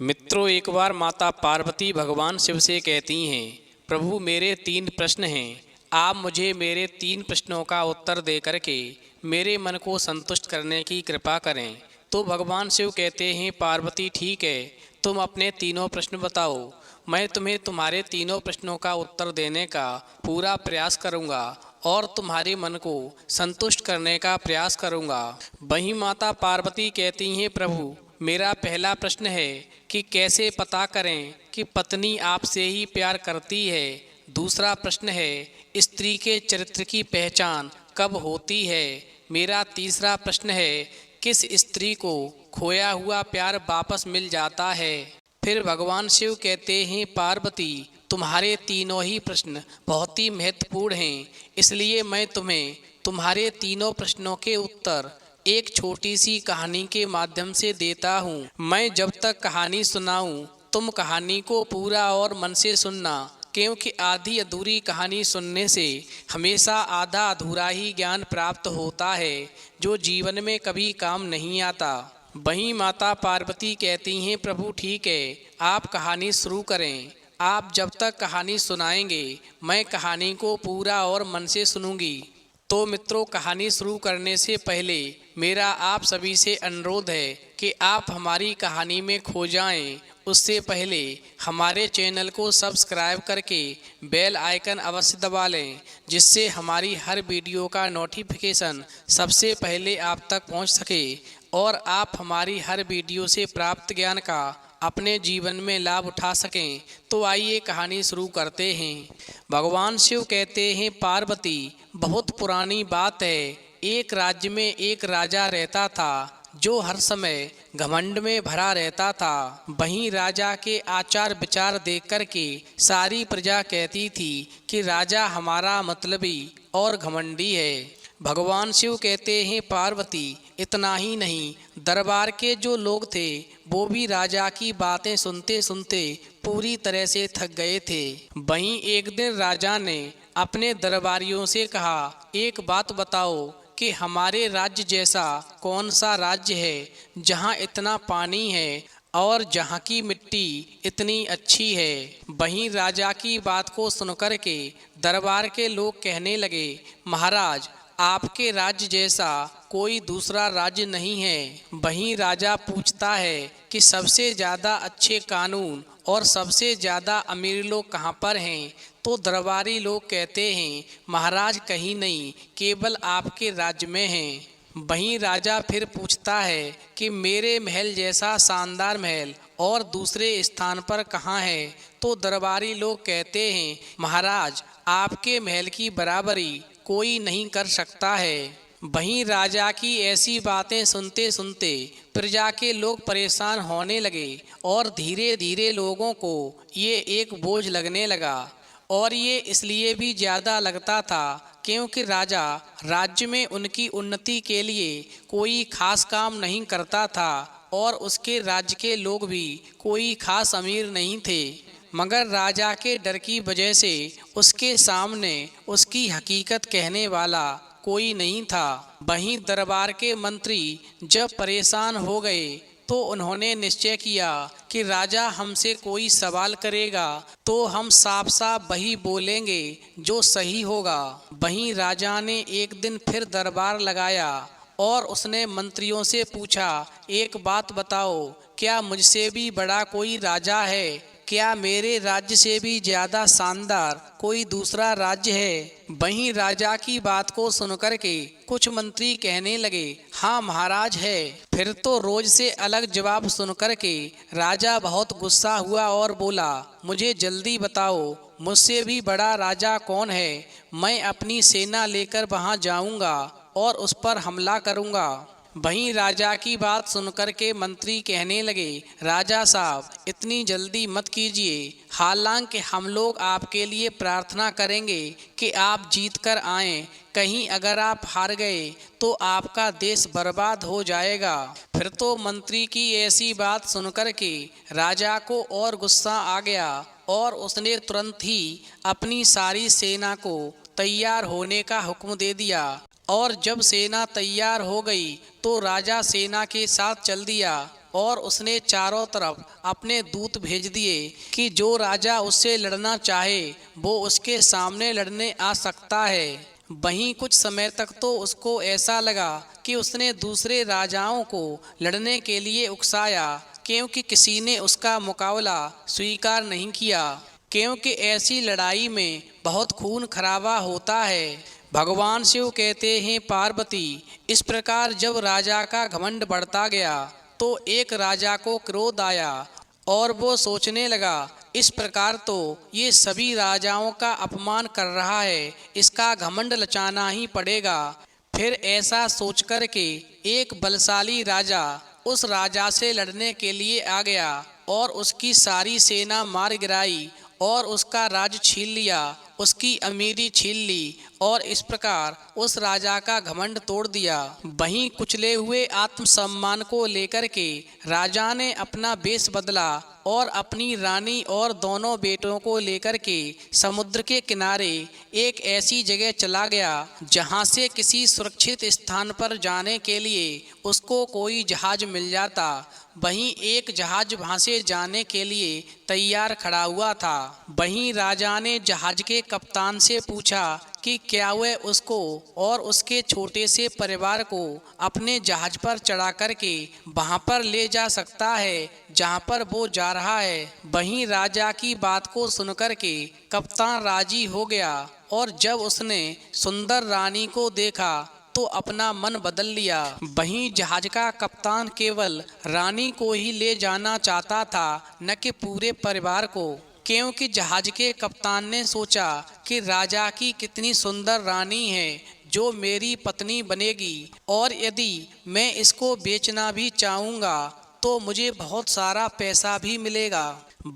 मित्रों, एक बार माता पार्वती भगवान शिव से कहती हैं, प्रभु मेरे 3 प्रश्न हैं, आप मुझे मेरे 3 प्रश्नों का उत्तर दे करके मेरे मन को संतुष्ट करने की कृपा करें। तो भगवान शिव कहते हैं, पार्वती ठीक है, तुम अपने तीनों प्रश्न बताओ, मैं तुम्हें तुम्हारे तीनों प्रश्नों का उत्तर देने का पूरा प्रयास करूंगा और तुम्हारे मन को संतुष्ट करने का प्रयास करूंगा। वहीं माता पार्वती कहती हैं, प्रभु मेरा पहला प्रश्न है कि कैसे पता करें कि पत्नी आपसे ही प्यार करती है। दूसरा प्रश्न है, स्त्री के चरित्र की पहचान कब होती है। मेरा तीसरा प्रश्न है, किस स्त्री को खोया हुआ प्यार वापस मिल जाता है। फिर भगवान शिव कहते हैं, पार्वती तुम्हारे तीनों ही प्रश्न बहुत ही महत्वपूर्ण हैं, इसलिए मैं तुम्हें तुम्हारे तीनों प्रश्नों के उत्तर एक छोटी सी कहानी के माध्यम से देता हूँ। मैं जब तक कहानी सुनाऊं, तुम कहानी को पूरा और मन से सुनना, क्योंकि आधी अधूरी कहानी सुनने से हमेशा आधा अधूरा ही ज्ञान प्राप्त होता है, जो जीवन में कभी काम नहीं आता। वहीं माता पार्वती कहती हैं, प्रभु ठीक है, आप कहानी शुरू करें। आप जब तक कहानी सुनाएंगे, मैं कहानी को पूरा और मन से सुनूंगी। तो मित्रों, कहानी शुरू करने से पहले मेरा आप सभी से अनुरोध है कि आप हमारी कहानी में खो जाएं। उससे पहले हमारे चैनल को सब्सक्राइब करके बेल आइकन अवश्य दबा लें, जिससे हमारी हर वीडियो का नोटिफिकेशन सबसे पहले आप तक पहुंच सके और आप हमारी हर वीडियो से प्राप्त ज्ञान का अपने जीवन में लाभ उठा सकें। तो आइए कहानी शुरू करते हैं। भगवान शिव कहते हैं, पार्वती बहुत पुरानी बात है, एक राज्य में एक राजा रहता था जो हर समय घमंड में भरा रहता था। वहीं राजा के आचार विचार देख कर के सारी प्रजा कहती थी कि राजा हमारा मतलबी और घमंडी है। भगवान शिव कहते हैं, पार्वती इतना ही नहीं, दरबार के जो लोग थे वो भी राजा की बातें सुनते सुनते पूरी तरह से थक गए थे। वहीं एक दिन राजा ने अपने दरबारियों से कहा, एक बात बताओ कि हमारे राज्य जैसा कौन सा राज्य है जहाँ इतना पानी है और जहाँ की मिट्टी इतनी अच्छी है। वहीं राजा की बात को सुनकर के दरबार के लोग कहने लगे, महाराज आपके राज्य जैसा कोई दूसरा राज्य नहीं है। वहीं राजा पूछता है कि सबसे ज़्यादा अच्छे कानून और सबसे ज़्यादा अमीर लोग कहाँ पर हैं। तो दरबारी लोग कहते हैं, महाराज कहीं नहीं, केवल आपके राज्य में हैं। वहीं राजा फिर पूछता है कि मेरे महल जैसा शानदार महल और दूसरे स्थान पर कहाँ है। तो दरबारी लोग कहते हैं, महाराज आपके महल की बराबरी कोई नहीं कर सकता है। वहीं राजा की ऐसी बातें सुनते सुनते प्रजा के लोग परेशान होने लगे और धीरे धीरे लोगों को ये एक बोझ लगने लगा। और ये इसलिए भी ज़्यादा लगता था क्योंकि राजा राज्य में उनकी उन्नति के लिए कोई खास काम नहीं करता था और उसके राज्य के लोग भी कोई खास अमीर नहीं थे। मगर राजा के डर की वजह से उसके सामने उसकी हकीकत कहने वाला कोई नहीं था। वहीं दरबार के मंत्री जब परेशान हो गए तो उन्होंने निश्चय किया कि राजा हमसे कोई सवाल करेगा तो हम साफ साफ वही बोलेंगे जो सही होगा। वहीं राजा ने एक दिन फिर दरबार लगाया और उसने मंत्रियों से पूछा, एक बात बताओ, क्या मुझसे भी बड़ा कोई राजा है? क्या मेरे राज्य से भी ज़्यादा शानदार कोई दूसरा राज्य है? वहीं राजा की बात को सुनकर के कुछ मंत्री कहने लगे, हाँ महाराज है। फिर तो रोज से अलग जवाब सुनकर के राजा बहुत गुस्सा हुआ और बोला, मुझे जल्दी बताओ, मुझसे भी बड़ा राजा कौन है? मैं अपनी सेना लेकर वहाँ जाऊँगा और उस पर हमला करूँगा। वहीं राजा की बात सुनकर के मंत्री कहने लगे, राजा साहब इतनी जल्दी मत कीजिए, हालांकि हम लोग आपके लिए प्रार्थना करेंगे कि आप जीत कर आएँ। कहीं अगर आप हार गए तो आपका देश बर्बाद हो जाएगा। फिर तो मंत्री की ऐसी बात सुनकर के राजा को और गुस्सा आ गया और उसने तुरंत ही अपनी सारी सेना को तैयार होने का हुक्म दे दिया। और जब सेना तैयार हो गई तो राजा सेना के साथ चल दिया। और उसने चारों तरफ अपने दूत भेज दिए कि जो राजा उससे लड़ना चाहे वो उसके सामने लड़ने आ सकता है। वहीं कुछ समय तक तो उसको ऐसा लगा कि उसने दूसरे राजाओं को लड़ने के लिए उकसाया, क्योंकि किसी ने उसका मुकाबला स्वीकार नहीं किया, क्योंकि ऐसी लड़ाई में बहुत खून खराबा होता है। भगवान शिव कहते हैं, पार्वती, इस प्रकार जब राजा का घमंड बढ़ता गया तो एक राजा को क्रोध आया और वो सोचने लगा, इस प्रकार तो ये सभी राजाओं का अपमान कर रहा है, इसका घमंड लचाना ही पड़ेगा। फिर ऐसा सोच कर के एक बलशाली राजा उस राजा से लड़ने के लिए आ गया और उसकी सारी सेना मार गिराई और उसका राज छीन लिया, उसकी अमीरी छीन ली और इस प्रकार उस राजा का घमंड तोड़ दिया। वहीं कुचले हुए आत्मसम्मान को लेकर के राजा ने अपना वेश बदला और अपनी रानी और दोनों बेटों को लेकर के समुद्र के किनारे एक ऐसी जगह चला गया जहां से किसी सुरक्षित स्थान पर जाने के लिए उसको कोई जहाज मिल जाता। वहीं एक जहाज वहां से जाने के लिए तैयार खड़ा हुआ था। वहीं राजा ने जहाज के कप्तान से पूछा कि क्या वह उसको और उसके छोटे से परिवार को अपने जहाज पर चढ़ा करके वहां पर ले जा सकता है जहां पर वो जा रहा है। वहीं राजा की बात को सुनकर के कप्तान राजी हो गया और जब उसने सुंदर रानी को देखा तो अपना मन बदल लिया। वहीं जहाज का कप्तान केवल रानी को ही ले जाना चाहता था, न कि पूरे परिवार को, क्योंकि जहाज के कप्तान ने सोचा कि राजा की कितनी सुंदर रानी है जो मेरी पत्नी बनेगी और यदि मैं इसको बेचना भी चाहूँगा तो मुझे बहुत सारा पैसा भी मिलेगा।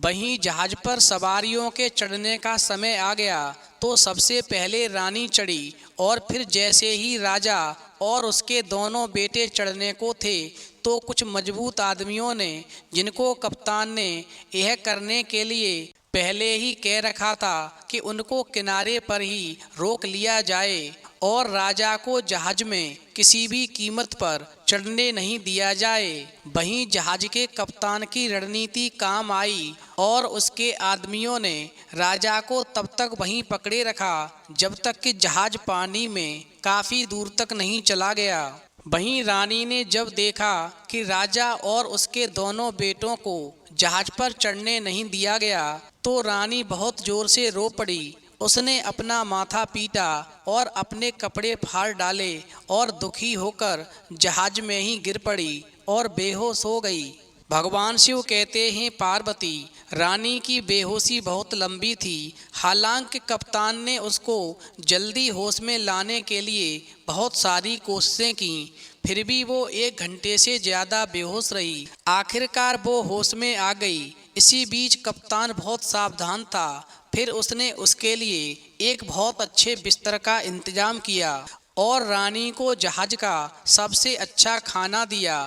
वहीं जहाज पर सवारियों के चढ़ने का समय आ गया तो सबसे पहले रानी चढ़ी और फिर जैसे ही राजा और उसके दोनों बेटे चढ़ने को थे तो कुछ मजबूत आदमियों ने, जिनको कप्तान ने यह करने के लिए पहले ही कह रखा था कि उनको किनारे पर ही रोक लिया जाए और राजा को जहाज में किसी भी कीमत पर चढ़ने नहीं दिया जाए। वहीं जहाज के कप्तान की रणनीति काम आई और उसके आदमियों ने राजा को तब तक वहीं पकड़े रखा जब तक कि जहाज पानी में काफी दूर तक नहीं चला गया। वहीं रानी ने जब देखा कि राजा और उसके दोनों बेटों को जहाज पर चढ़ने नहीं दिया गया तो रानी बहुत जोर से रो पड़ी। उसने अपना माथा पीटा और अपने कपड़े फाड़ डाले और दुखी होकर जहाज में ही गिर पड़ी और बेहोश हो गई। भगवान शिव कहते हैं, पार्वती, रानी की बेहोशी बहुत लंबी थी। हालांकि कप्तान ने उसको जल्दी होश में लाने के लिए बहुत सारी कोशिशें की, फिर भी वो 1 घंटे से ज़्यादा बेहोश रही। आखिरकार वो होश में आ गई। इसी बीच कप्तान बहुत सावधान था। फिर उसने उसके लिए एक बहुत अच्छे बिस्तर का इंतजाम किया और रानी को जहाज का सबसे अच्छा खाना दिया।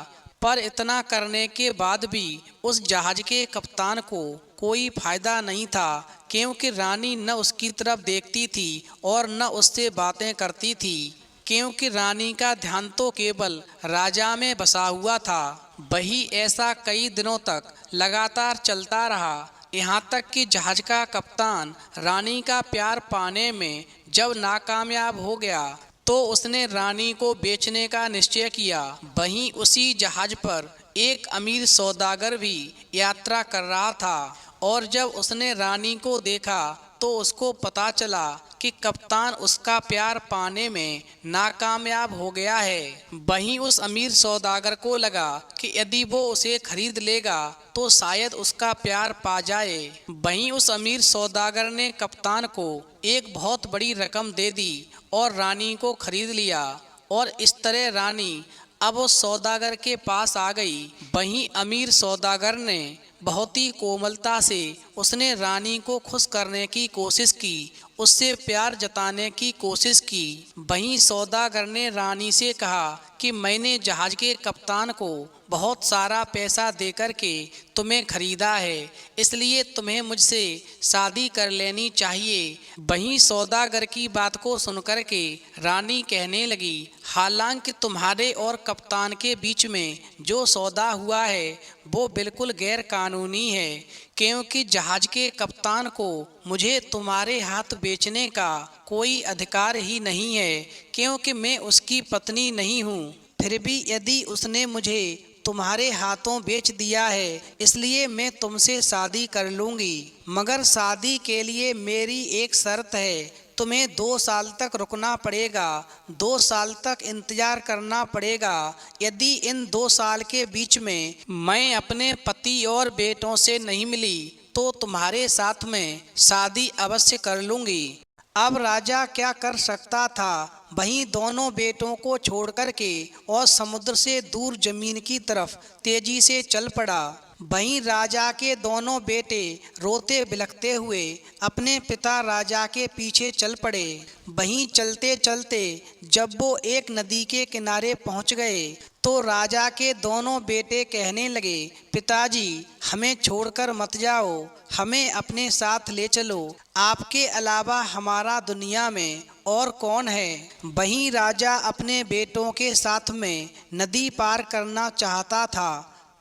पर इतना करने के बाद भी उस जहाज के कप्तान को कोई फायदा नहीं था, क्योंकि रानी न उसकी तरफ देखती थी और न उससे बातें करती थी, क्योंकि रानी का ध्यान तो केवल राजा में बसा हुआ था। वही ऐसा कई दिनों तक लगातार चलता रहा, यहाँ तक कि जहाज का कप्तान रानी का प्यार पाने में जब नाकामयाब हो गया तो उसने रानी को बेचने का निश्चय किया। वहीं उसी जहाज पर एक अमीर सौदागर भी यात्रा कर रहा था और जब उसने रानी को देखा तो उसको पता चला कि कप्तान उसका प्यार पाने में नाकामयाब हो गया है। वहीं उस अमीर सौदागर को लगा कि यदि वो उसे खरीद लेगा तो शायद उसका प्यार पा जाए। वहीं उस अमीर सौदागर ने कप्तान को एक बहुत बड़ी रकम दे दी और रानी को खरीद लिया और इस तरह रानी अब उस सौदागर के पास आ गई। वहीं अमीर सौदागर ने बहुत ही कोमलता से उसने रानी को खुश करने की कोशिश की उससे प्यार जताने की कोशिश की। वहीं सौदागर ने रानी से कहा कि मैंने जहाज के कप्तान को बहुत सारा पैसा देकर के तुम्हें खरीदा है, इसलिए तुम्हें मुझसे शादी कर लेनी चाहिए। वहीं सौदागर की बात को सुनकर के रानी कहने लगी, हालांकि तुम्हारे और कप्तान के बीच में जो सौदा हुआ है वो बिल्कुल गैर कानूनी है, क्योंकि जहाज के कप्तान को मुझे तुम्हारे हाथ बेचने का कोई अधिकार ही नहीं है, क्योंकि मैं उसकी पत्नी नहीं हूँ। फिर भी यदि उसने मुझे तुम्हारे हाथों बेच दिया है, इसलिए मैं तुमसे शादी कर लूँगी, मगर शादी के लिए मेरी एक शर्त है, तुम्हें 2 साल तक रुकना पड़ेगा, 2 साल तक इंतजार करना पड़ेगा। यदि इन 2 साल के बीच में मैं अपने पति और बेटों से नहीं मिली तो तुम्हारे साथ में शादी अवश्य कर लूँगी। अब राजा क्या कर सकता था, वहीं दोनों बेटों को छोड़ करके और समुद्र से दूर जमीन की तरफ तेजी से चल पड़ा। वहीं राजा के दोनों बेटे रोते बिलखते हुए अपने पिता राजा के पीछे चल पड़े। वहीं चलते चलते जब वो एक नदी के किनारे पहुंच गए तो राजा के दोनों बेटे कहने लगे, पिताजी हमें छोड़कर मत जाओ, हमें अपने साथ ले चलो, आपके अलावा हमारा दुनिया में और कौन है। वहीं राजा अपने बेटों के साथ में नदी पार करना चाहता था,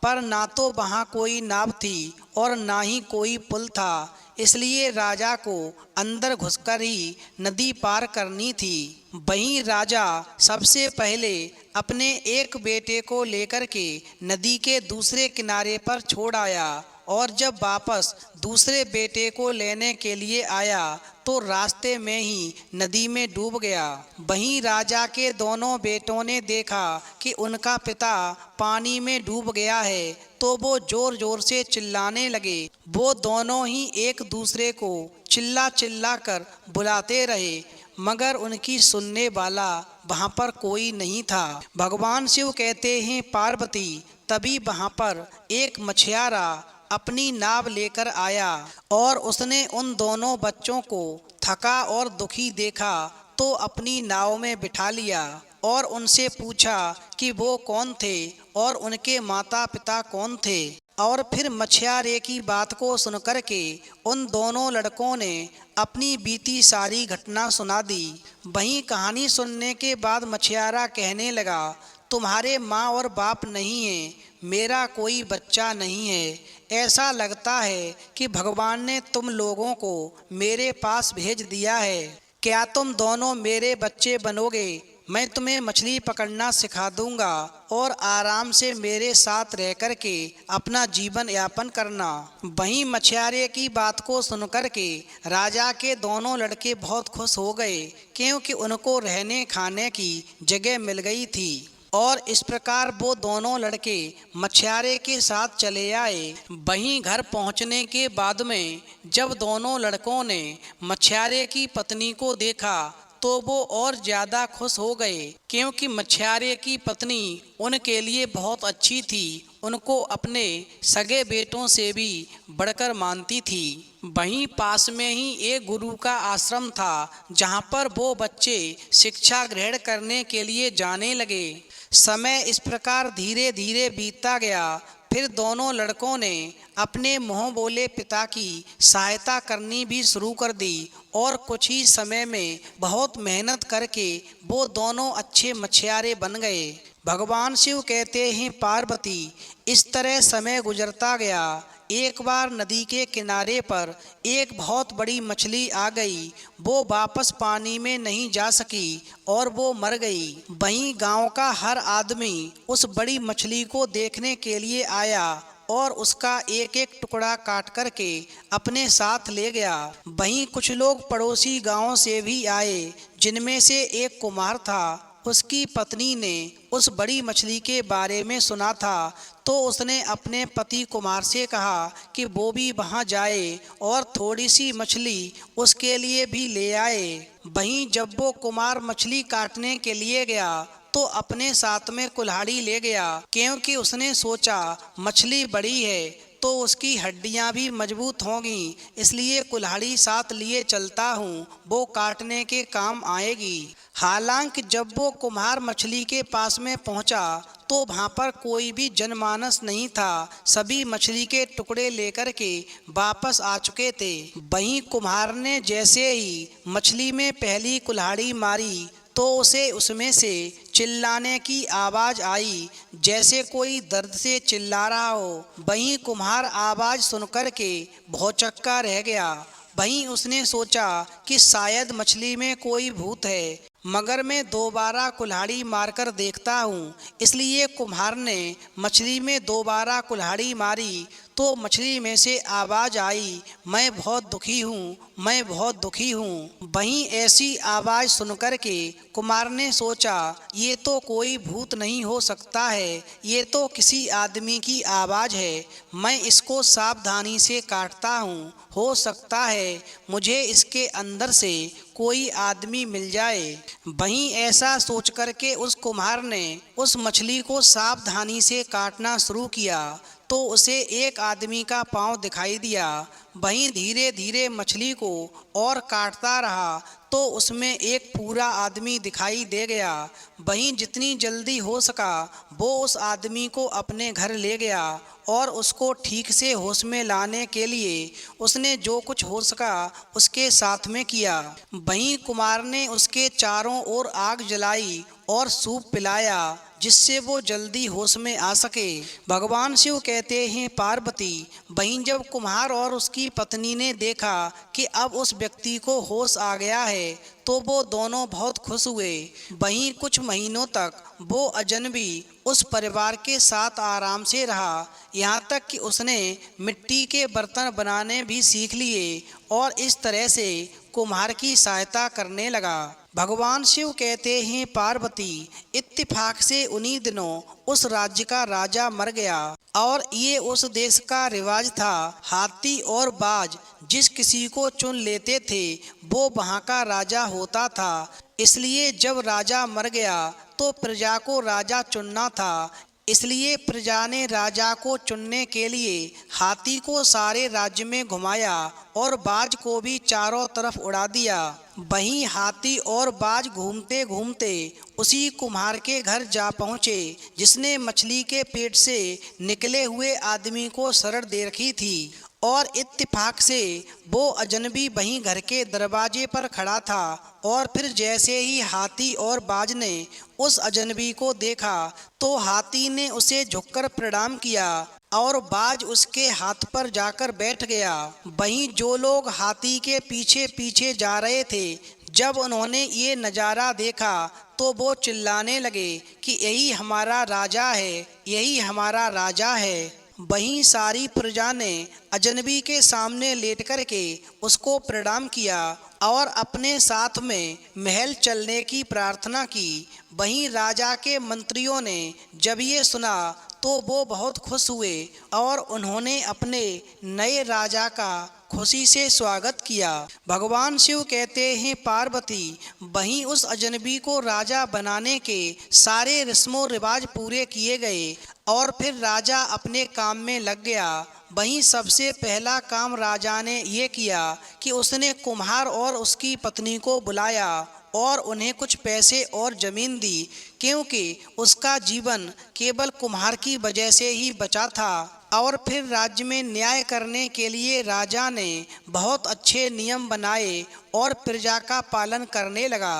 पर ना तो वहाँ कोई नाव थी और ना ही कोई पुल था, इसलिए राजा को अंदर घुसकर ही नदी पार करनी थी। वहीं राजा सबसे पहले अपने एक बेटे को लेकर के नदी के दूसरे किनारे पर छोड़ आया और जब वापस दूसरे बेटे को लेने के लिए आया तो रास्ते में ही नदी में डूब गया। वहीं राजा के दोनों बेटों ने देखा कि उनका पिता पानी में डूब गया है तो वो जोर जोर से चिल्लाने लगे। वो दोनों ही एक दूसरे को चिल्ला चिल्ला कर बुलाते रहे, मगर उनकी सुनने वाला वहाँ पर कोई नहीं था। भगवान शिव कहते हैं, पार्वती तभी वहाँ पर एक मछियारा अपनी नाव लेकर आया और उसने उन दोनों बच्चों को थका और दुखी देखा तो अपनी नाव में बिठा लिया और उनसे पूछा कि वो कौन थे और उनके माता पिता कौन थे। और फिर मछियारे की बात को सुनकर के उन दोनों लड़कों ने अपनी बीती सारी घटना सुना दी। वहीं कहानी सुनने के बाद मछियारा कहने लगा, तुम्हारे माँ और बाप नहीं हैं, मेरा कोई बच्चा नहीं है, ऐसा लगता है कि भगवान ने तुम लोगों को मेरे पास भेज दिया है। क्या तुम दोनों मेरे बच्चे बनोगे? मैं तुम्हें मछली पकड़ना सिखा दूंगा और आराम से मेरे साथ रह कर के अपना जीवन यापन करना। वहीं मछियारे की बात को सुनकर के राजा के दोनों लड़के बहुत खुश हो गए, क्योंकि उनको रहने खाने की जगह मिल गई थी। और इस प्रकार वो दोनों लड़के मछियारे के साथ चले आए। वहीं घर पहुंचने के बाद में जब दोनों लड़कों ने मछियारे की पत्नी को देखा तो वो और ज़्यादा खुश हो गए, क्योंकि मछियारे की पत्नी उनके लिए बहुत अच्छी थी, उनको अपने सगे बेटों से भी बढ़कर मानती थी। वहीं पास में ही एक गुरु का आश्रम था जहाँ पर वो बच्चे शिक्षा ग्रहण करने के लिए जाने लगे। समय इस प्रकार धीरे धीरे बीतता गया। फिर दोनों लड़कों ने अपने मुँह बोले पिता की सहायता करनी भी शुरू कर दी और कुछ ही समय में बहुत मेहनत करके वो दोनों अच्छे मछियारे बन गए। भगवान शिव कहते हैं, पार्वती इस तरह समय गुजरता गया। एक बार नदी के किनारे पर एक बहुत बड़ी मछली आ गई। वो वापस पानी में नहीं जा सकी और वो मर गई। वहीं गांव का हर आदमी उस बड़ी मछली को देखने के लिए आया और उसका एक एक टुकड़ा काट करके अपने साथ ले गया। वहीं कुछ लोग पड़ोसी गांवों से भी आए, जिनमें से एक कुम्हार था। उसकी पत्नी ने उस बड़ी मछली के बारे में सुना था, तो उसने अपने पति कुमार से कहा कि वो भी वहां जाए और थोड़ी सी मछली उसके लिए भी ले आए। वहीं जब वो कुमार मछली काटने के लिए गया तो अपने साथ में कुल्हाड़ी ले गया, क्योंकि उसने सोचा मछली बड़ी है तो उसकी हड्डियां भी मजबूत होंगी, इसलिए कुल्हाड़ी साथ लिए चलता हूँ, वो काटने के काम आएगी। हालांकि जब वो कुम्हार मछली के पास में पहुंचा तो वहाँ पर कोई भी जनमानस नहीं था। सभी मछली के टुकड़े लेकर के वापस आ चुके थे। वहीं कुम्हार ने जैसे ही मछली में पहली कुल्हाड़ी मारी तो उसे उसमें से चिल्लाने की आवाज़ आई, जैसे कोई दर्द से चिल्ला रहा हो। वहीं कुम्हार आवाज़ सुनकर के भौचक्का रह गया। वहीं उसने सोचा कि शायद मछली में कोई भूत है, मगर मैं दोबारा कुल्हाड़ी मारकर देखता हूँ। इसलिए कुम्हार ने मछली में दोबारा कुल्हाड़ी मारी तो मछली में से आवाज़ आई, मैं बहुत दुखी हूँ, मैं बहुत दुखी हूँ। वहीं ऐसी आवाज़ सुनकर के कुम्हार ने सोचा, ये तो कोई भूत नहीं हो सकता है, ये तो किसी आदमी की आवाज़ है। मैं इसको सावधानी से काटता हूँ, हो सकता है मुझे इसके अंदर से कोई आदमी मिल जाए। वहीं ऐसा सोच करके उस कुम्हार ने उस मछली को सावधानी से काटना शुरू किया तो उसे एक आदमी का पांव दिखाई दिया। वहीं धीरे धीरे मछली को और काटता रहा तो उसमें एक पूरा आदमी दिखाई दे गया। वहीं जितनी जल्दी हो सका वो उस आदमी को अपने घर ले गया और उसको ठीक से होश में लाने के लिए उसने जो कुछ हो सका उसके साथ में किया। वहीं कुमार ने उसके चारों ओर आग जलाई और सूप पिलाया जिससे वो जल्दी होश में आ सके। भगवान शिव कहते हैं, पार्वती, वहीं जब कुम्हार और उसकी पत्नी ने देखा कि अब उस व्यक्ति को होश आ गया है तो वो दोनों बहुत खुश हुए। वहीं कुछ महीनों तक वो अजनबी उस परिवार के साथ आराम से रहा, यहाँ तक कि उसने मिट्टी के बर्तन बनाने भी सीख लिए और इस तरह से कुम्हार की सहायता करने लगा। भगवान शिव कहते हैं, पार्वती, इत्तेफाक से उन्हीं दिनों उस राज्य का राजा मर गया और ये उस देश का रिवाज था। हाथी और बाज जिस किसी को चुन लेते थे वो वहाँ का राजा होता था। इसलिए जब राजा मर गया तो प्रजा को राजा चुनना था। इसलिए प्रजा ने राजा को चुनने के लिए हाथी को सारे राज्य में घुमाया और बाज को भी चारों तरफ उड़ा दिया। वहीं हाथी और बाज घूमते घूमते उसी कुम्हार के घर जा पहुँचे जिसने मछली के पेट से निकले हुए आदमी को शरण दे रखी थी। और इत्तेफाक से वो अजनबी वहीं घर के दरवाजे पर खड़ा था और फिर जैसे ही हाथी और बाज ने उस अजनबी को देखा तो हाथी ने उसे झुककर प्रणाम किया और बाज उसके हाथ पर जाकर बैठ गया। वहीं जो लोग हाथी के पीछे पीछे जा रहे थे, जब उन्होंने ये नज़ारा देखा तो वो चिल्लाने लगे कि यही हमारा राजा है, यही हमारा राजा है। वहीं सारी प्रजा ने अजनबी के सामने लेट कर के उसको प्रणाम किया और अपने साथ में महल चलने की प्रार्थना की। वहीं राजा के मंत्रियों ने जब ये सुना तो वो बहुत खुश हुए और उन्होंने अपने नए राजा का खुशी से स्वागत किया। भगवान शिव कहते हैं, पार्वती, वहीं उस अजनबी को राजा बनाने के सारे रस्मों रिवाज पूरे किए गए और फिर राजा अपने काम में लग गया। वहीं सबसे पहला काम राजा ने ये किया कि उसने कुम्हार और उसकी पत्नी को बुलाया और उन्हें कुछ पैसे और ज़मीन दी, क्योंकि उसका जीवन केवल कुम्हार की वजह से ही बचा था। और फिर राज्य में न्याय करने के लिए राजा ने बहुत अच्छे नियम बनाए और प्रजा का पालन करने लगा।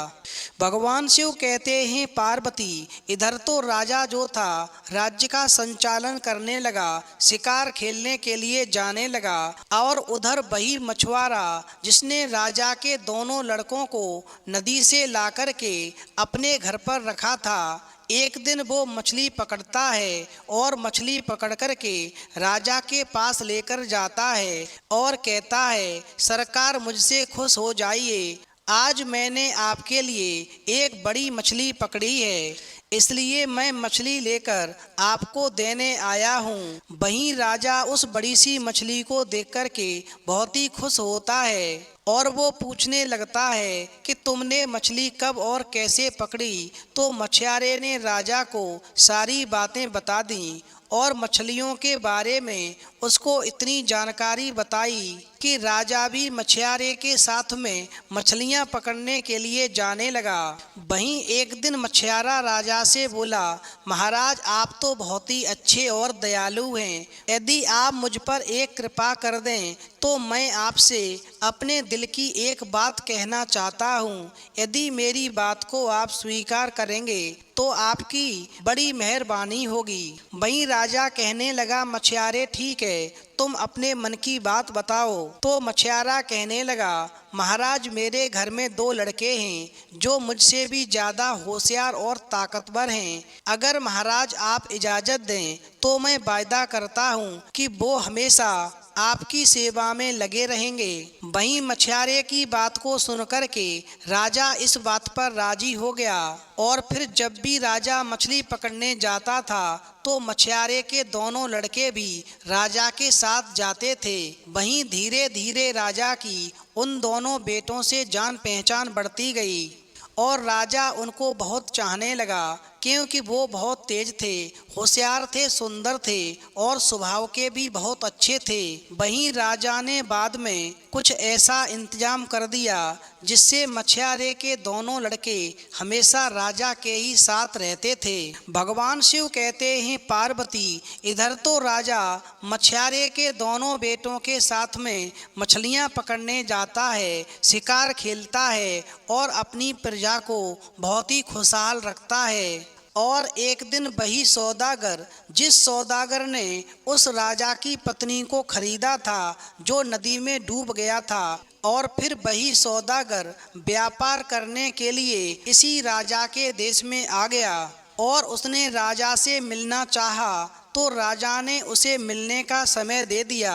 भगवान शिव कहते हैं, पार्वती, इधर तो राजा जो था राज्य का संचालन करने लगा, शिकार खेलने के लिए जाने लगा, और उधर वही मछुआरा जिसने राजा के दोनों लड़कों को नदी से लाकर के अपने घर पर रखा था, एक दिन वो मछली पकड़ता है और मछली पकड़ कर के राजा के पास लेकर जाता है और कहता है, सरकार मुझसे खुश हो जाइए, आज मैंने आपके लिए एक बड़ी मछली पकड़ी है। इसलिए मैं मछली लेकर आपको देने आया हूँ। वहीं राजा उस बड़ी सी मछली को देख कर के बहुत ही खुश होता है और वो पूछने लगता है कि तुमने मछली कब और कैसे पकड़ी। तो मछुआरे ने राजा को सारी बातें बता दी और मछलियों के बारे में उसको इतनी जानकारी बताई कि राजा भी मछुआरे के साथ में मछलियां पकड़ने के लिए जाने लगा। वहीं एक दिन मछुआरा राजा से बोला, महाराज आप तो बहुत ही अच्छे और दयालु हैं, यदि आप मुझ पर एक कृपा कर दें तो मैं आपसे अपने दिल की एक बात कहना चाहता हूँ। यदि मेरी बात को आप स्वीकार करेंगे तो आपकी बड़ी मेहरबानी होगी। वहीं राजा कहने लगा, मछुआरे ठीक है, तुम अपने मन की बात बताओ। तो मछुआरा कहने लगा, महाराज मेरे घर में 2 लड़के हैं जो मुझसे भी ज़्यादा होशियार और ताकतवर हैं। अगर महाराज आप इजाज़त दें तो मैं वायदा करता हूँ कि वो हमेशा आपकी सेवा में लगे रहेंगे। वहीं मछुआरे की बात को सुनकर के राजा इस बात पर राजी हो गया और फिर जब भी राजा मछली पकड़ने जाता था तो मछुआरे के दोनों लड़के भी राजा के साथ जाते थे। वहीं धीरे धीरे राजा की उन दोनों बेटों से जान पहचान बढ़ती गई और राजा उनको बहुत चाहने लगा क्योंकि वो बहुत तेज थे, होशियार थे, सुंदर थे और स्वभाव के भी बहुत अच्छे थे। वहीं राजा ने बाद में कुछ ऐसा इंतजाम कर दिया जिससे मछुआरे के दोनों लड़के हमेशा राजा के ही साथ रहते थे। भगवान शिव कहते हैं, पार्वती इधर तो राजा मछुआरे के दोनों बेटों के साथ में मछलियां पकड़ने जाता है, शिकार खेलता है और अपनी प्रजा को बहुत ही खुशहाल रखता है। और एक दिन वही सौदागर, जिस सौदागर ने उस राजा की पत्नी को खरीदा था जो नदी में डूब गया था, और फिर वही सौदागर व्यापार करने के लिए इसी राजा के देश में आ गया और उसने राजा से मिलना चाहा तो राजा ने उसे मिलने का समय दे दिया।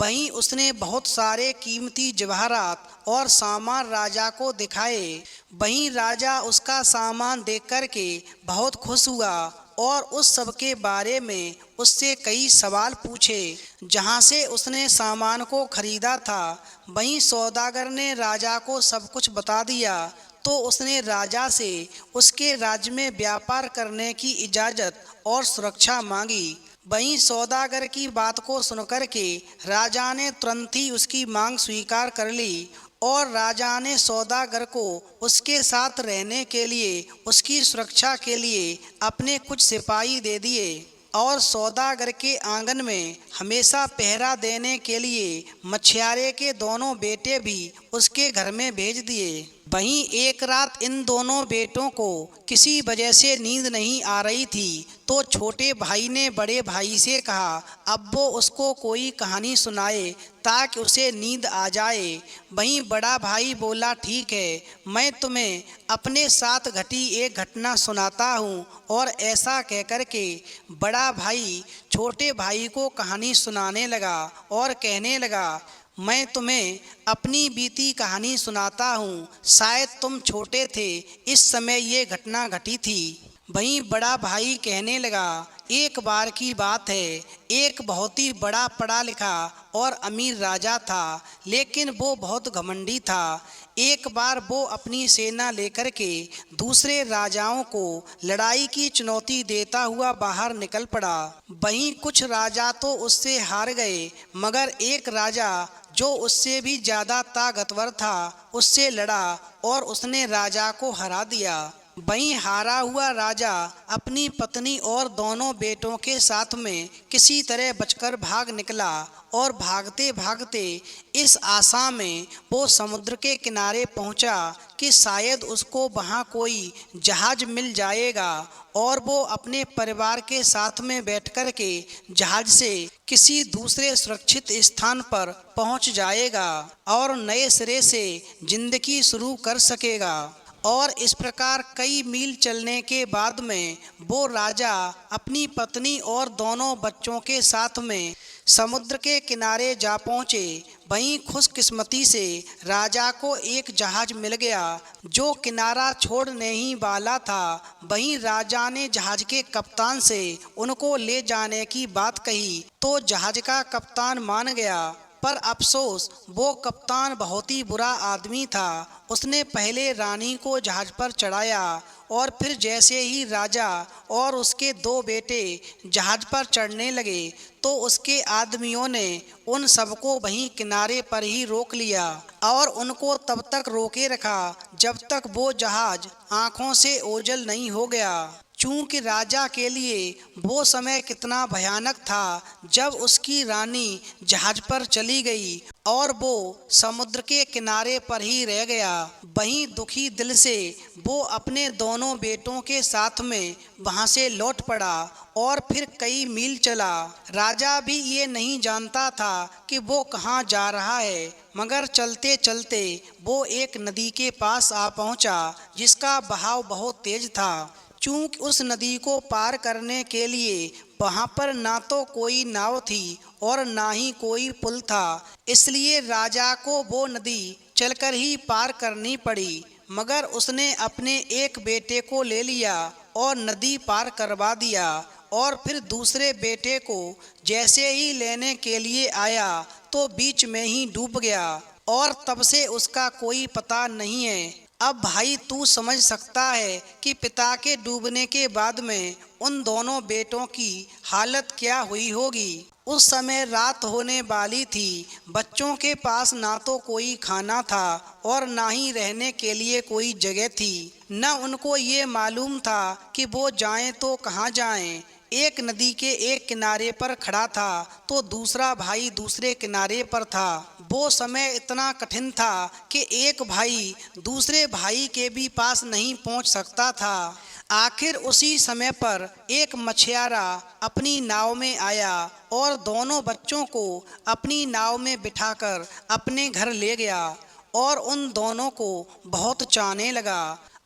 वहीं उसने बहुत सारे कीमती जवाहरात और सामान राजा को दिखाए। वहीं राजा उसका सामान देख कर के बहुत खुश हुआ और उस सब के बारे में उससे कई सवाल पूछे जहाँ से उसने सामान को खरीदा था। वहीं सौदागर ने राजा को सब कुछ बता दिया तो उसने राजा से उसके राज्य में व्यापार करने की इजाज़त और सुरक्षा मांगी। वहीं सौदागर की बात को सुनकर के राजा ने तुरंत ही उसकी मांग स्वीकार कर ली और राजा ने सौदागर को उसके साथ रहने के लिए, उसकी सुरक्षा के लिए अपने कुछ सिपाही दे दिए और सौदागर के आंगन में हमेशा पहरा देने के लिए मछुआरे के दोनों बेटे भी उसके घर में भेज दिए। वहीं एक रात इन दोनों बेटों को किसी वजह से नींद नहीं आ रही थी तो छोटे भाई ने बड़े भाई से कहा अब वो उसको कोई कहानी सुनाए ताकि उसे नींद आ जाए। वहीं बड़ा भाई बोला, ठीक है, मैं तुम्हें अपने साथ घटी एक घटना सुनाता हूँ। और ऐसा कहकर के बड़ा भाई छोटे भाई को कहानी सुनाने लगा और कहने लगा, मैं तुम्हें अपनी बीती कहानी सुनाता हूँ। शायद तुम छोटे थे इस समय ये घटना घटी थी। वहीं बड़ा भाई कहने लगा, एक बार की बात है, एक बहुत ही बड़ा पढ़ा लिखा और अमीर राजा था, लेकिन वो बहुत घमंडी था। एक बार वो अपनी सेना लेकर के दूसरे राजाओं को लड़ाई की चुनौती देता हुआ बाहर निकल पड़ा। वहीं कुछ राजा तो उससे हार गए, मगर एक राजा जो उससे भी ज़्यादा ताकतवर था उससे लड़ा और उसने राजा को हरा दिया। वहीं हारा हुआ राजा अपनी पत्नी और दोनों बेटों के साथ में किसी तरह बचकर भाग निकला और भागते भागते इस आशा में वो समुद्र के किनारे पहुंचा कि शायद उसको वहां कोई जहाज मिल जाएगा और वो अपने परिवार के साथ में बैठकर के जहाज से किसी दूसरे सुरक्षित स्थान पर पहुंच जाएगा और नए सिरे से जिंदगी शुरू कर सकेगा। और इस प्रकार कई मील चलने के बाद में वो राजा अपनी पत्नी और दोनों बच्चों के साथ में समुद्र के किनारे जा पहुँचे। वहीं खुशकिस्मती से राजा को एक जहाज मिल गया जो किनारा छोड़ने ही वाला था। वहीं राजा ने जहाज के कप्तान से उनको ले जाने की बात कही तो जहाज का कप्तान मान गया, पर अफसोस वो कप्तान बहुत ही बुरा आदमी था। उसने पहले रानी को जहाज पर चढ़ाया और फिर जैसे ही राजा और उसके 2 बेटे जहाज पर चढ़ने लगे तो उसके आदमियों ने उन सबको वहीं किनारे पर ही रोक लिया और उनको तब तक रोके रखा जब तक वो जहाज आंखों से ओझल नहीं हो गया। चूंकि राजा के लिए वो समय कितना भयानक था जब उसकी रानी जहाज पर चली गई और वो समुद्र के किनारे पर ही रह गया। वहीं दुखी दिल से वो अपने दोनों बेटों के साथ में वहां से लौट पड़ा और फिर कई मील चला। राजा भी ये नहीं जानता था कि वो कहाँ जा रहा है, मगर चलते चलते वो एक नदी के पास आ पहुंचा जिसका बहाव बहुत तेज था। चूंकि उस नदी को पार करने के लिए वहां पर ना तो कोई नाव थी और ना ही कोई पुल था, इसलिए राजा को वो नदी चलकर ही पार करनी पड़ी। मगर उसने अपने एक बेटे को ले लिया और नदी पार करवा दिया और फिर दूसरे बेटे को जैसे ही लेने के लिए आया तो बीच में ही डूब गया और तब से उसका कोई पता नहीं है। अब भाई तू समझ सकता है कि पिता के डूबने के बाद में उन दोनों बेटों की हालत क्या हुई होगी। उस समय रात होने वाली थी। बच्चों के पास ना तो कोई खाना था और ना ही रहने के लिए कोई जगह थी। न उनको ये मालूम था कि वो जाएं तो कहाँ जाएं। एक नदी के एक किनारे पर खड़ा था तो दूसरा भाई दूसरे किनारे पर था। वो समय इतना कठिन था कि एक भाई दूसरे भाई के भी पास नहीं पहुंच सकता था। आखिर उसी समय पर एक मछुआरा अपनी नाव में आया और दोनों बच्चों को अपनी नाव में बिठाकर अपने घर ले गया और उन दोनों को बहुत चाहने लगा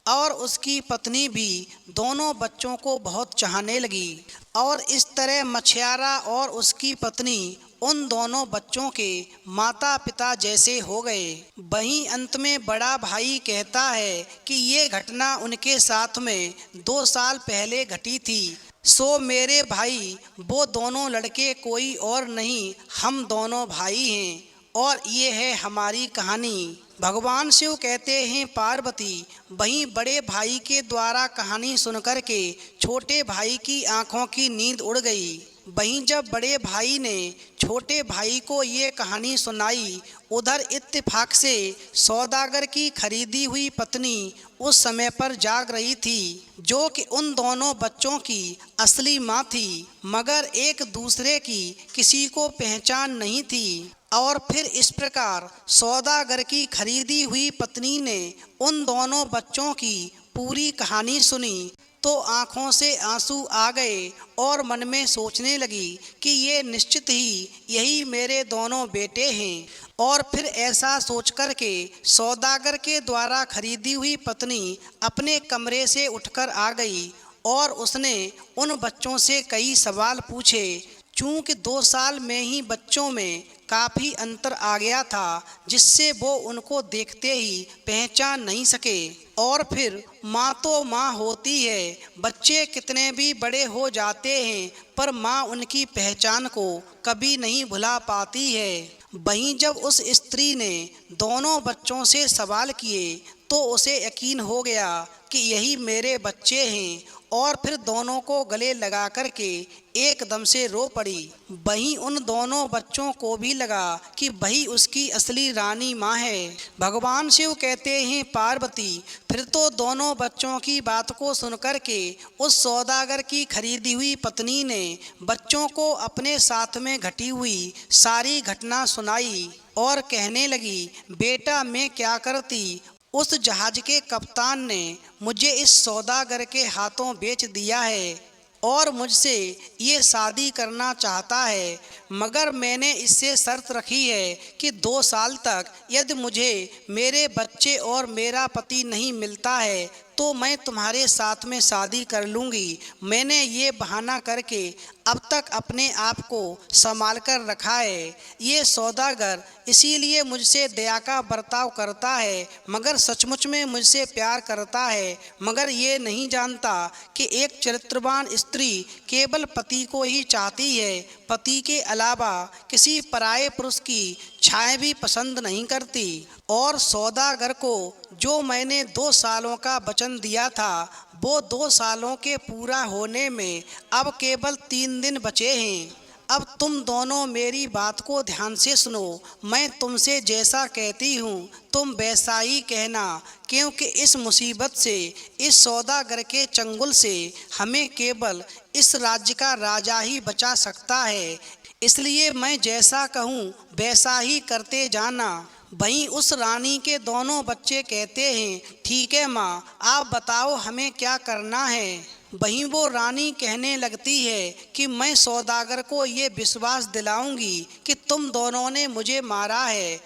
और उसकी पत्नी भी दोनों बच्चों को बहुत चाहने लगी और इस तरह मछुआरा और उसकी पत्नी उन दोनों बच्चों के माता पिता जैसे हो गए। वहीं अंत में बड़ा भाई कहता है कि ये घटना उनके साथ में 2 साल पहले घटी थी। सो मेरे भाई वो दोनों लड़के कोई और नहीं, हम दोनों भाई हैं और ये है हमारी कहानी। भगवान शिव कहते हैं पार्वती, वहीं बड़े भाई के द्वारा कहानी सुनकर के छोटे भाई की आंखों की नींद उड़ गई। वहीं जब बड़े भाई ने छोटे भाई को ये कहानी सुनाई, उधर इत्तेफाक से सौदागर की खरीदी हुई पत्नी उस समय पर जाग रही थी जो कि उन दोनों बच्चों की असली माँ थी, मगर एक दूसरे की किसी को पहचान नहीं थी। और फिर इस प्रकार सौदागर की खरीदी हुई पत्नी ने उन दोनों बच्चों की पूरी कहानी सुनी तो आंखों से आंसू आ गए और मन में सोचने लगी कि ये निश्चित ही यही मेरे दोनों बेटे हैं। और फिर ऐसा सोचकर के सौदागर के द्वारा खरीदी हुई पत्नी अपने कमरे से उठकर आ गई और उसने उन बच्चों से कई सवाल पूछे। चूँकि 2 साल में ही बच्चों में काफ़ी अंतर आ गया था जिससे वो उनको देखते ही पहचान नहीं सके। और फिर माँ तो माँ होती है, बच्चे कितने भी बड़े हो जाते हैं पर माँ उनकी पहचान को कभी नहीं भुला पाती है। वहीं जब उस स्त्री ने दोनों बच्चों से सवाल किए तो उसे यकीन हो गया कि यही मेरे बच्चे हैं और फिर दोनों को गले लगा करके एकदम से रो पड़ी। वहीं उन दोनों बच्चों को भी लगा कि वही उसकी असली रानी माँ है। भगवान शिव कहते हैं पार्वती, फिर तो दोनों बच्चों की बात को सुनकर के उस सौदागर की खरीदी हुई पत्नी ने बच्चों को अपने साथ में घटी हुई सारी घटना सुनाई और कहने लगी, बेटा मैं क्या करती, उस जहाज के कप्तान ने मुझे इस सौदागर के हाथों बेच दिया है और मुझसे ये शादी करना चाहता है, मगर मैंने इससे शर्त रखी है कि 2 साल तक यदि मुझे मेरे बच्चे और मेरा पति नहीं मिलता है तो मैं तुम्हारे साथ में शादी कर लूँगी। मैंने ये बहाना करके अब तक अपने आप को संभाल कर रखा है। ये सौदागर इसीलिए मुझसे दया का बर्ताव करता है, मगर सचमुच में मुझसे प्यार करता है। मगर ये नहीं जानता कि एक चरित्रवान स्त्री केवल पति को ही चाहती है, पति के अलावा किसी पराये पुरुष की छाया भी पसंद नहीं करती। और सौदागर को जो मैंने 2 सालों का वचन दिया था, वो 2 सालों के पूरा होने में अब केवल 3 दिन बचे हैं। अब तुम दोनों मेरी बात को ध्यान से सुनो। मैं तुमसे जैसा कहती हूँ तुम वैसा ही कहना, क्योंकि इस मुसीबत से, इस सौदागर के चंगुल से हमें केवल इस राज्य का राजा ही बचा सकता है। इसलिए मैं जैसा कहूँ वैसा ही करते जाना। वहीं उस रानी के दोनों बच्चे कहते हैं, ठीक है माँ, आप बताओ हमें क्या करना है। वहीं वो रानी कहने लगती है कि मैं सौदागर को ये विश्वास दिलाऊंगी कि तुम दोनों ने मुझे मारा है,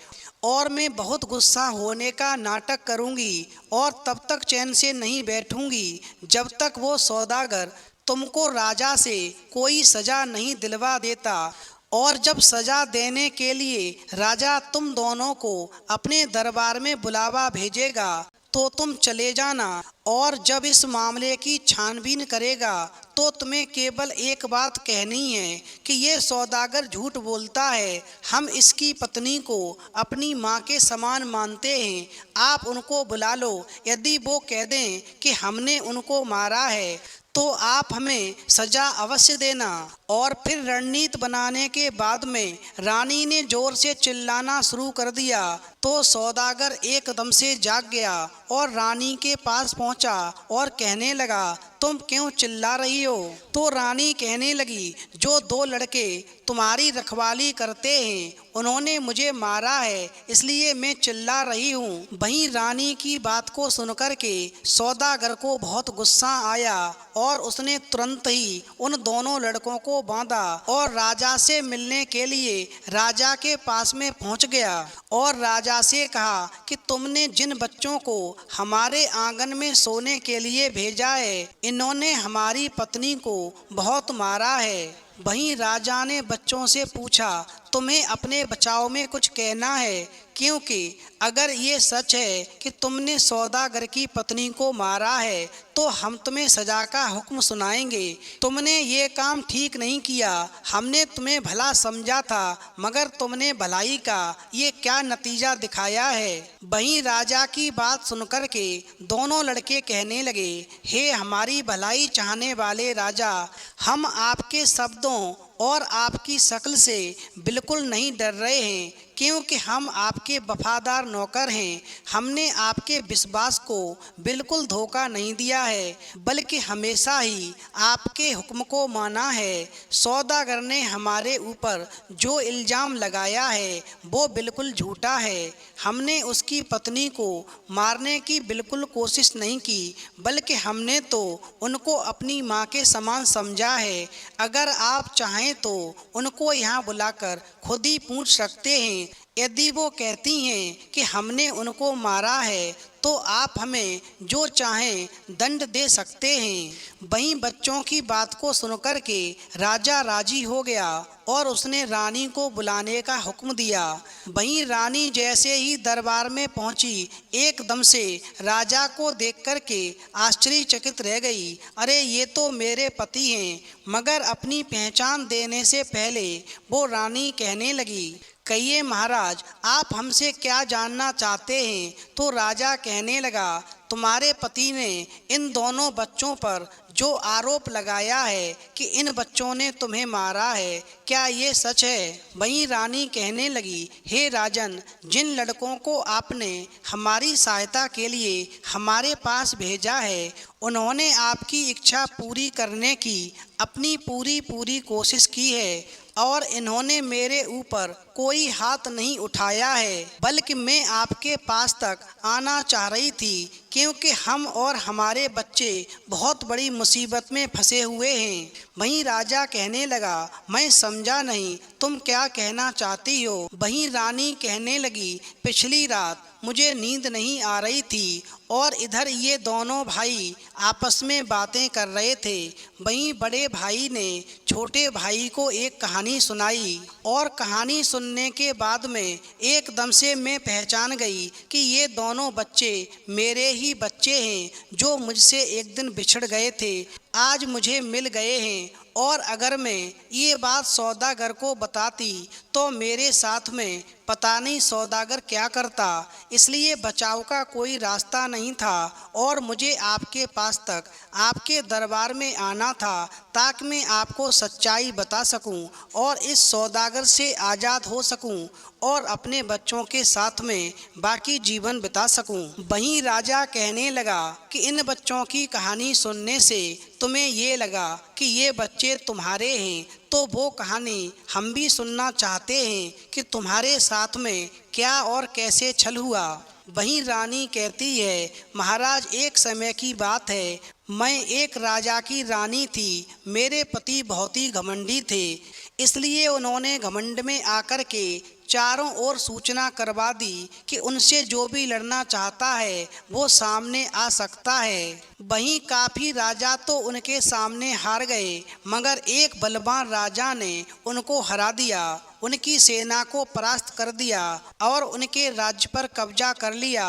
और मैं बहुत गुस्सा होने का नाटक करूंगी, और तब तक चैन से नहीं बैठूंगी जब तक वो सौदागर तुमको राजा से कोई सज़ा नहीं दिलवा देता। और जब सज़ा देने के लिए राजा तुम दोनों को अपने दरबार में बुलावा भेजेगा तो तुम चले जाना। और जब इस मामले की छानबीन करेगा तो तुम्हें केवल एक बात कहनी है कि ये सौदागर झूठ बोलता है, हम इसकी पत्नी को अपनी माँ के समान मानते हैं। आप उनको बुला लो। यदि वो कह दें कि हमने उनको मारा है तो आप हमें सजा अवश्य देना। और फिर रणनीति बनाने के बाद में रानी ने जोर से चिल्लाना शुरू कर दिया तो सौदागर एकदम से जाग गया और रानी के पास पहुंचा और कहने लगा, तुम क्यों चिल्ला रही हो? तो रानी कहने लगी, जो 2 लड़के तुम्हारी रखवाली करते हैं उन्होंने मुझे मारा है, इसलिए मैं चिल्ला रही हूँ। वहीं रानी की बात को सुनकर के सौदागर को बहुत गुस्सा आया और उसने तुरंत ही उन दोनों लड़कों को बांधा और राजा से मिलने के लिए राजा के पास में पहुंच गया और राजा से कहा कि तुमने जिन बच्चों को हमारे आंगन में सोने के लिए भेजा है, इन्होंने हमारी पत्नी को बहुत मारा है। वहीं राजा ने बच्चों से पूछा, तुम्हें अपने बचाव में कुछ कहना है? क्योंकि अगर ये सच है कि तुमने सौदागर की पत्नी को मारा है तो हम तुम्हें सजा का हुक्म सुनाएंगे। तुमने ये काम ठीक नहीं किया। हमने तुम्हें भला समझा था, मगर तुमने भलाई का ये क्या नतीजा दिखाया है। वहीं राजा की बात सुनकर के दोनों लड़के कहने लगे, हे हमारी भलाई चाहने वाले राजा, हम आपके शब्दों और आपकी शक्ल से बिल्कुल नहीं डर रहे हैं, क्योंकि हम आपके वफादार नौकर हैं। हमने आपके विश्वास को बिल्कुल धोखा नहीं दिया है, बल्कि हमेशा ही आपके हुक्म को माना है। सौदागर ने हमारे ऊपर जो इल्ज़ाम लगाया है वो बिल्कुल झूठा है। हमने उसकी पत्नी को मारने की बिल्कुल कोशिश नहीं की, बल्कि हमने तो उनको अपनी माँ के समान समझा है। अगर आप चाहें तो उनको यहाँ बुलाकर खुद ही पूछ सकते हैं। यदि वो कहती हैं कि हमने उनको मारा है तो आप हमें जो चाहें दंड दे सकते हैं। वहीं बच्चों की बात को सुनकर के राजा राजी हो गया और उसने रानी को बुलाने का हुक्म दिया। वहीं रानी जैसे ही दरबार में पहुंची, एकदम से राजा को देख कर के आश्चर्यचकित रह गई। अरे ये तो मेरे पति हैं। मगर अपनी पहचान देने से पहले वो रानी कहने लगी, कहिए महाराज, आप हमसे क्या जानना चाहते हैं? तो राजा कहने लगा, तुम्हारे पति ने इन दोनों बच्चों पर जो आरोप लगाया है कि इन बच्चों ने तुम्हें मारा है, क्या ये सच है? वहीं रानी कहने लगी, हे राजन, जिन लड़कों को आपने हमारी सहायता के लिए हमारे पास भेजा है, उन्होंने आपकी इच्छा पूरी करने की अपनी पूरी कोशिश की है और इन्होंने मेरे ऊपर कोई हाथ नहीं उठाया है, बल्कि मैं आपके पास तक आना चाह रही थी क्योंकि हम और हमारे बच्चे बहुत बड़ी मुसीबत में फंसे हुए हैं। वहीं राजा कहने लगा, मैं समझा नहीं, तुम क्या कहना चाहती हो? वहीं रानी कहने लगी, पिछली रात मुझे नींद नहीं आ रही थी और इधर ये दोनों भाई आपस में बातें कर रहे थे। वहीं बड़े भाई ने छोटे भाई को एक कहानी सुनाई और कहानी सुनने के बाद में एकदम से मैं पहचान गई कि ये दोनों बच्चे मेरे ही बच्चे हैं जो मुझसे एक दिन बिछड़ गए थे, आज मुझे मिल गए हैं। और अगर मैं ये बात सौदागर को बताती तो मेरे साथ में पता नहीं सौदागर क्या करता, इसलिए बचाव का कोई रास्ता नहीं था और मुझे आपके पास तक आपके दरबार में आना था ताकि मैं आपको सच्चाई बता सकूं और इस सौदागर से आज़ाद हो सकूं और अपने बच्चों के साथ में बाकी जीवन बिता सकूं। वहीं राजा कहने लगा कि इन बच्चों की कहानी सुनने से तुम्हें ये लगा कि ये बच्चे तुम्हारे हैं, तो वो कहानी हम भी सुनना चाहते हैं कि तुम्हारे साथ में क्या और कैसे छल हुआ। वहीं रानी कहती है, महाराज एक समय की बात है, मैं एक राजा की रानी थी। मेरे पति बहुत ही घमंडी थे, इसलिए उन्होंने घमंड में आकर के चारों ओर सूचना करवा दी कि उनसे जो भी लड़ना चाहता है वो सामने आ सकता है। वहीं काफ़ी राजा तो उनके सामने हार गए, मगर एक बलवान राजा ने उनको हरा दिया, उनकी सेना को परास्त कर दिया और उनके राज्य पर कब्जा कर लिया।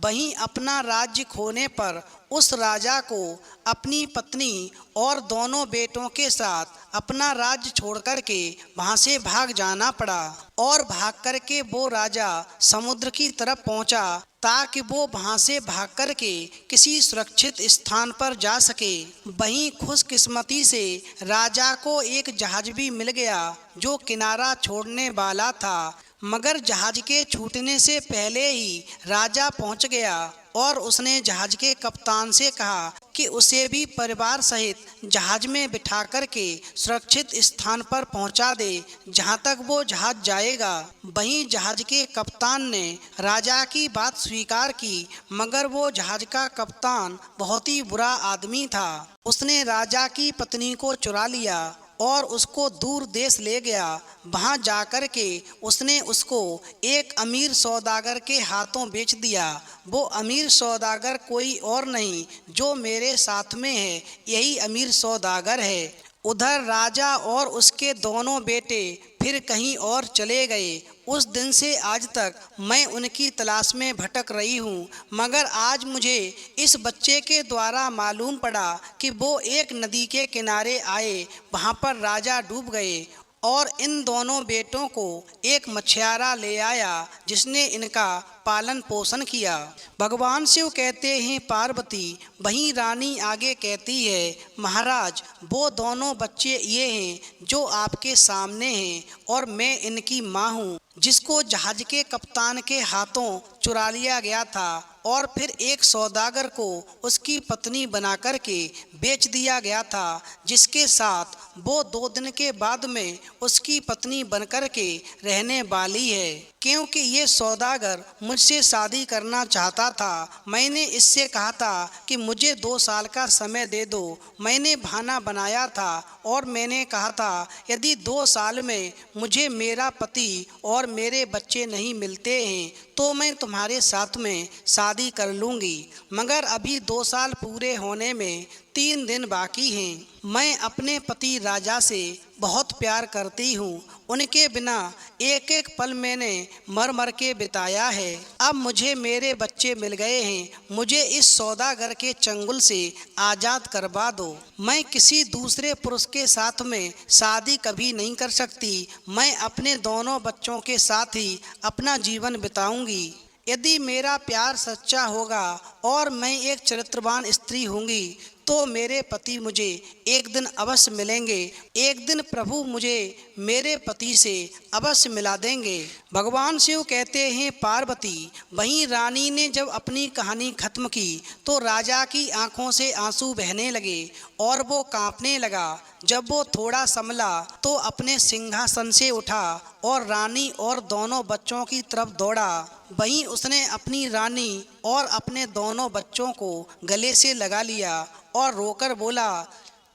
वहीं अपना राज्य खोने पर उस राजा को अपनी पत्नी और दोनों बेटों के साथ अपना राज्य छोड़कर के वहाँ से भाग जाना पड़ा और भाग करके वो राजा समुद्र की तरफ पहुँचा ताकि वो वहाँ से भाग कर के किसी सुरक्षित स्थान पर जा सके। वहीं खुशकिस्मती से राजा को एक जहाज भी मिल गया जो किनारा छोड़ने वाला था, मगर जहाज के छूटने से पहले ही राजा पहुँच गया और उसने जहाज के कप्तान से कहा कि उसे भी परिवार सहित जहाज में बिठा करके सुरक्षित स्थान पर पहुंचा दे जहां तक वो जहाज जाएगा। वहीं जहाज के कप्तान ने राजा की बात स्वीकार की, मगर वो जहाज का कप्तान बहुत ही बुरा आदमी था। उसने राजा की पत्नी को चुरा लिया और उसको दूर देश ले गया। वहाँ जाकर के उसने उसको एक अमीर सौदागर के हाथों बेच दिया। वो अमीर सौदागर कोई और नहीं जो मेरे साथ में है, यही अमीर सौदागर है। उधर राजा और उसके दोनों बेटे फिर कहीं और चले गए। उस दिन से आज तक मैं उनकी तलाश में भटक रही हूँ, मगर आज मुझे इस बच्चे के द्वारा मालूम पड़ा कि वो एक नदी के किनारे आए, वहाँ पर राजा डूब गए और इन दोनों बेटों को एक मछुआरा ले आया जिसने इनका पालन पोषण किया। भगवान शिव कहते हैं पार्वती, वहीं रानी आगे कहती है, महाराज वो दोनों बच्चे ये हैं जो आपके सामने हैं और मैं इनकी माँ हूँ जिसको जहाज के कप्तान के हाथों चुरा लिया गया था और फिर एक सौदागर को उसकी पत्नी बना कर के बेच दिया गया था, जिसके साथ वो 2 दिन के बाद में उसकी पत्नी बनकर के रहने वाली है। क्योंकि ये सौदागर मुझसे शादी करना चाहता था। मैंने इससे कहा था कि मुझे 2 साल का समय दे दो। मैंने बहाना बनाया था और मैंने कहा था यदि 2 साल में मुझे मेरा पति और मेरे बच्चे नहीं मिलते हैं तो मैं तुम्हारे साथ में शादी कर लूँगी, मगर अभी 2 साल पूरे होने में 3 दिन बाकी हैं। मैं अपने पति राजा से बहुत प्यार करती हूँ, उनके बिना एक एक पल मैंने मर मर के बिताया है। अब मुझे मेरे बच्चे मिल गए हैं, मुझे इस सौदागर के चंगुल से आज़ाद करवा दो। मैं किसी दूसरे पुरुष के साथ में शादी कभी नहीं कर सकती। मैं अपने दोनों बच्चों के साथ ही अपना जीवन बिताऊंगी। यदि मेरा प्यार सच्चा होगा और मैं एक चरित्रवान स्त्री होंगी तो मेरे पति मुझे एक दिन अवश्य मिलेंगे। एक दिन प्रभु मुझे मेरे पति से अवश्य मिला देंगे। भगवान शिव कहते हैं पार्वती, वहीं रानी ने जब अपनी कहानी खत्म की तो राजा की आंखों से आंसू बहने लगे और वो कांपने लगा। जब वो थोड़ा संभला तो अपने सिंहासन से उठा और रानी और दोनों बच्चों की तरफ दौड़ा। वहीं उसने अपनी रानी और अपने दोनों बच्चों को गले से लगा लिया और रोकर बोला,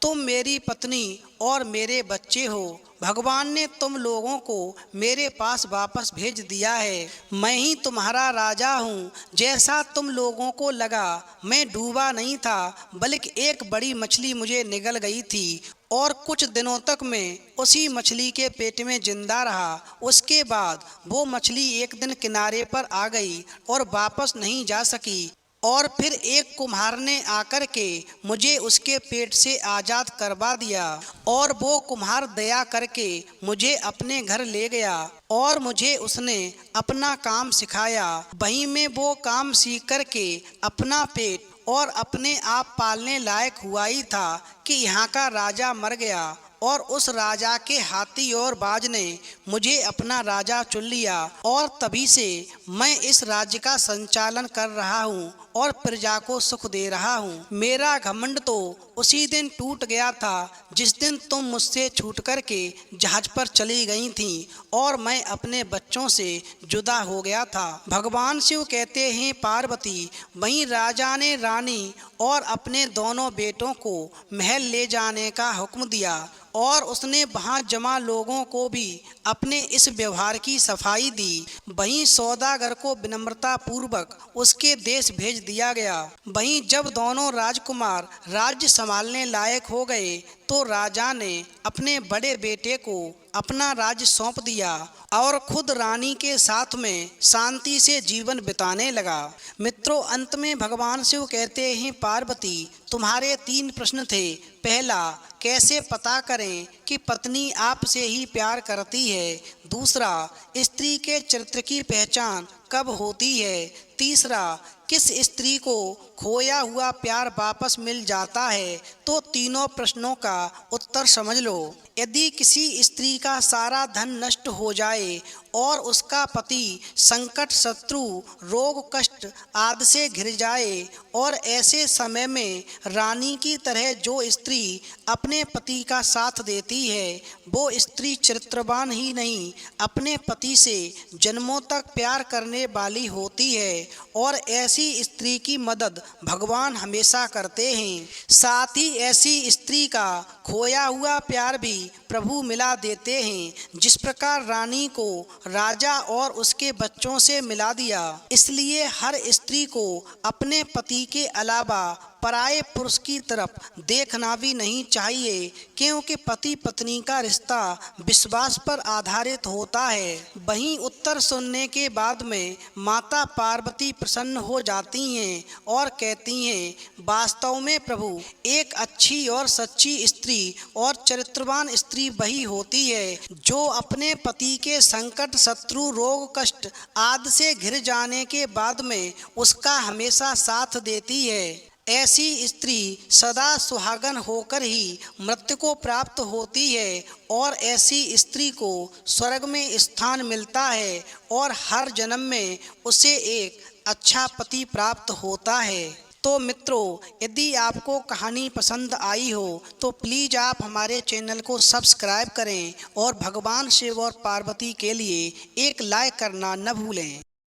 तुम मेरी पत्नी और मेरे बच्चे हो। भगवान ने तुम लोगों को मेरे पास वापस भेज दिया है। मैं ही तुम्हारा राजा हूँ। जैसा तुम लोगों को लगा, मैं डूबा नहीं था, बल्कि एक बड़ी मछली मुझे निगल गई थी और कुछ दिनों तक मैं उसी मछली के पेट में जिंदा रहा। उसके बाद वो मछली एक दिन किनारे पर आ गई और वापस नहीं जा सकी और फिर एक कुम्हार ने आकर के मुझे उसके पेट से आज़ाद करवा दिया और वो कुम्हार दया करके मुझे अपने घर ले गया और मुझे उसने अपना काम सिखाया। वहीं मैं वो काम सीख करके अपना पेट और अपने आप पालने लायक हुआ ही था कि यहाँ का राजा मर गया और उस राजा के हाथी और बाज ने मुझे अपना राजा चुन लिया और तभी से मैं इस राज्य का संचालन कर रहा हूँ और प्रजा को सुख दे रहा हूँ। मेरा घमंड तो उसी दिन टूट गया था जिस दिन तुम मुझसे छूट करके जहाज पर चली गई थी और मैं अपने बच्चों से जुदा हो गया था। भगवान शिव कहते हैं पार्वती, वहीं राजा ने रानी और अपने दोनों बेटों को महल ले जाने का हुक्म दिया और उसने वहां जमा लोगों को भी अपने इस व्यवहार की सफाई दी। वहीं सौदागर को विनम्रता पूर्वक उसके देश भेज दिया गया। वहीं जब दोनों राजकुमार राज्य संभालने लायक हो गए तो राजा ने अपने बड़े बेटे को अपना राज्य सौंप दिया और खुद रानी के साथ में शांति से जीवन बिताने लगा। मित्रों, अंत में भगवान शिव कहते हैं पार्वती, तुम्हारे 3 प्रश्न थे। पहला, कैसे पता करें कि पत्नी आपसे ही प्यार करती है। दूसरा, स्त्री के चरित्र की पहचान कब होती है। तीसरा, किस स्त्री को खोया हुआ प्यार वापस मिल जाता है। तो तीनों प्रश्नों का उत्तर समझ लो। यदि किसी स्त्री का सारा धन नष्ट हो जाए और उसका पति संकट, शत्रु, रोग, कष्ट आदि से घिर जाए और ऐसे समय में रानी की तरह जो स्त्री अपने पति का साथ देती है वो स्त्री चरित्रवान ही नहीं, अपने पति से जन्मों तक प्यार करने वाली होती है और ऐसी स्त्री की मदद भगवान हमेशा करते हैं। साथ ही ऐसी स्त्री का खोया हुआ प्यार भी प्रभु मिला देते हैं, जिस प्रकार रानी को राजा और उसके बच्चों से मिला दिया। इसलिए हर स्त्री को अपने पति के अलावा पराये पुरुष की तरफ देखना भी नहीं चाहिए, क्योंकि पति पत्नी का रिश्ता विश्वास पर आधारित होता है। वहीं उत्तर सुनने के बाद में माता पार्वती प्रसन्न हो जाती हैं और कहती हैं, वास्तव में प्रभु, एक अच्छी और सच्ची स्त्री और चरित्रवान स्त्री वही होती है जो अपने पति के संकट, शत्रु, रोग, कष्ट आदि से घिर जाने के बाद में उसका हमेशा साथ देती है। ऐसी स्त्री सदा सुहागन होकर ही मृत्यु को प्राप्त होती है और ऐसी स्त्री को स्वर्ग में स्थान मिलता है और हर जन्म में उसे एक अच्छा पति प्राप्त होता है। तो मित्रों, यदि आपको कहानी पसंद आई हो तो प्लीज़ आप हमारे चैनल को सब्सक्राइब करें और भगवान शिव और पार्वती के लिए एक लाइक करना न भूलें।